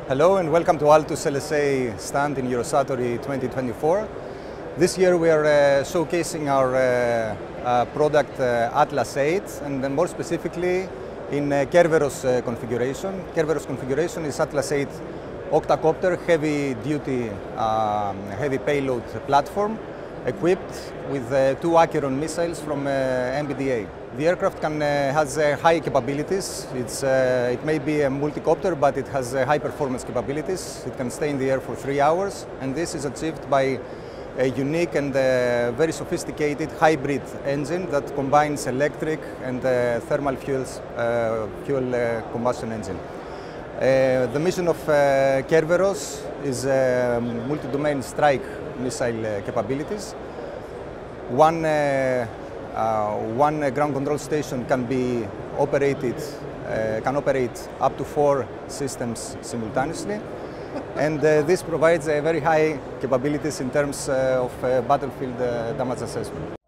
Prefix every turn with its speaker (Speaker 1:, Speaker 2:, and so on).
Speaker 1: Hello and welcome to Altus LSA stand in EUROSATORY 2024. This year we are showcasing our product Altus 8 and then more specifically in Kerberos configuration. Kerberos configuration is Altus 8 octacopter heavy duty heavy payload platform equipped with 2 Acheron missiles from MBDA. The aircraft has high capabilities. It may be a multicopter, but it has high performance capabilities. It can stay in the air for 3 hours, and this is achieved by a unique and very sophisticated hybrid engine that combines electric and thermal fuel combustion engine. The mission of Kerberos is multi-domain strike missile capabilities. One ground control station can operate up to 4 systems simultaneously, and this provides very high capabilities in terms of battlefield damage assessment.